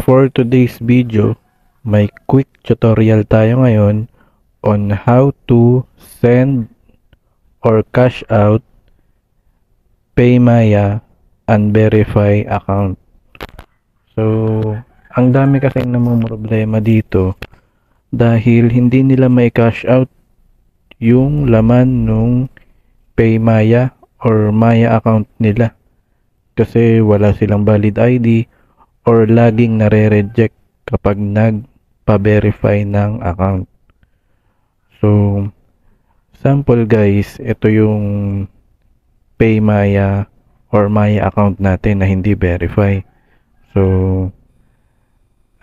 For today's video, may quick tutorial tayo ngayon on how to send or cash out PayMaya unverified account. So, ang dami kasing namang problema dito dahil hindi nila may cash out yung laman nung PayMaya or Maya account nila kasi wala silang valid ID or laging nare-reject kapag nagpa-verify ng account. So, sample guys, ito yung PayMaya or Maya account natin na hindi verify. So,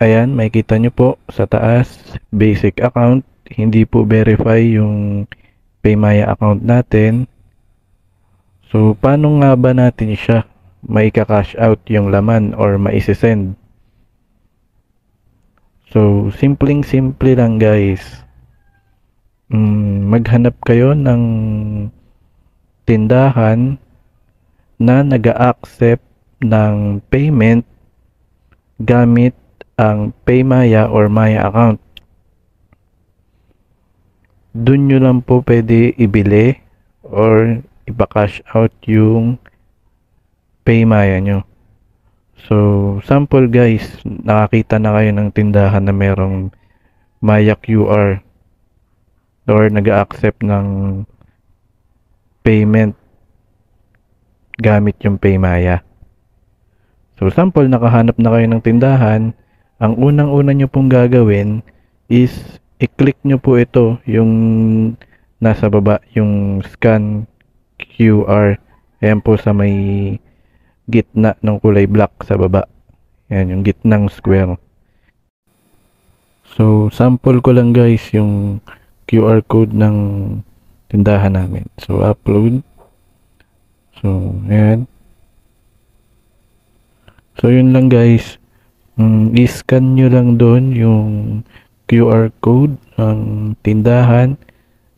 ayan, makikita nyo po sa taas, basic account, hindi po verify yung PayMaya account natin. So, paano nga ba natin siya maika-cash out yung laman or maisisend? So, simpleng-simple lang guys. Maghanap kayo ng tindahan na nag-a-accept ng payment gamit ang PayMaya or Maya account. Doon nyo lang po pwede ibili or ipa-cash out yung PayMaya nyo. So, sample guys, nakakita na kayo ng tindahan na merong Maya QR or nag-accept ng payment gamit yung PayMaya. So, sample, nakahanap na kayo ng tindahan. Ang unang-una nyo pong gagawin is i-click nyo po ito, yung nasa baba, yung scan QR. Ayan po sa may gitna ng kulay black sa baba. Yan, yung gitnang square. So, sample ko lang guys yung QR code ng tindahan namin. So, upload. So, ayan. So, yun lang guys. I-scan nyo lang doon yung QR code ng tindahan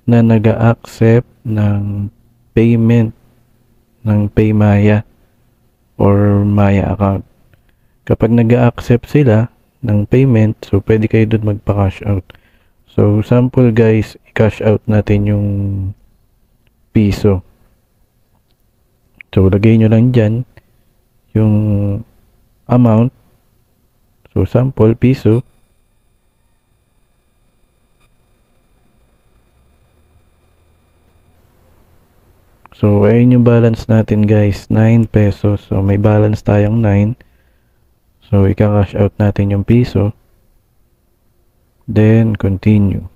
na nag-a-accept ng payment ng PayMaya or Maya account. Kapag nag-a-accept sila ng payment, so pwede kayo doon magpa-cash out. So, sample guys, i-cash out natin yung piso. So, lagay nyo lang dyan yung amount. So, sample, piso. So, ayun yung balance natin guys, 9 pesos. So, may balance tayong 9. So, ika-cash out natin yung piso. Then, continue.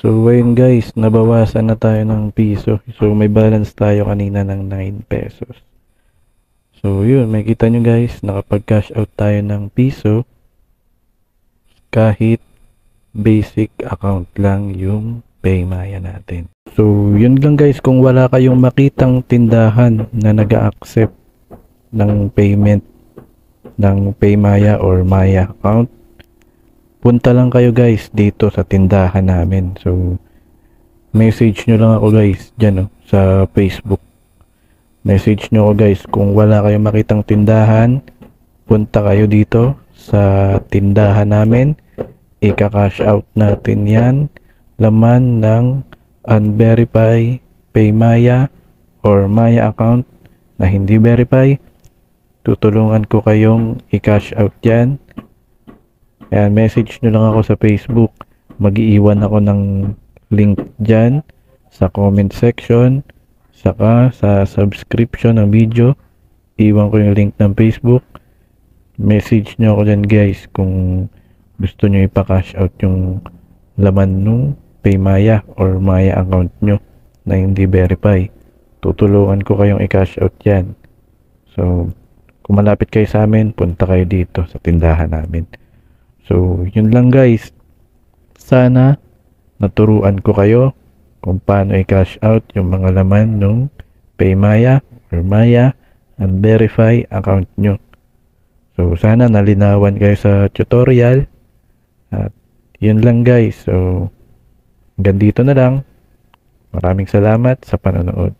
So, ayun guys, nabawasan na tayo ng piso. So, may balance tayo kanina ng 9 pesos. So, yun, makikita nyo guys, nakapag-cash out tayo ng piso. Kahit basic account lang yung PayMaya natin. So, yun lang guys, kung wala kayong makitang tindahan na nag-a-accept ng payment ng PayMaya or Maya account, punta lang kayo guys dito sa tindahan namin. So, message nyo lang ako guys dyan sa Facebook. Message nyo ako guys kung wala kayong makitang tindahan, punta kayo dito sa tindahan namin. Ika-cash out natin yan, laman ng unverified PayMaya or Maya account na hindi verify. Tutulungan ko kayong i-cash out yan. Ayan, message nyo lang ako sa Facebook. Mag-iiwan ako ng link dyan sa comment section, saka sa subscription ng video. Iwan ko yung link ng Facebook. Message nyo ako dyan guys kung gusto nyo ipa-cash out yung laman nung PayMaya or Maya account nyo na hindi verify. Tutulungan ko kayong i-cash out yan. So, kung malapit kayo sa amin, punta kayo dito sa tindahan namin. So, yun lang guys. Sana naturuan ko kayo kung paano i-cash out yung mga laman nung PayMaya or Maya and verify account nyo. So, sana nalinawan kayo sa tutorial. At yun lang guys. So, hanggang dito na lang. Maraming salamat sa panonood.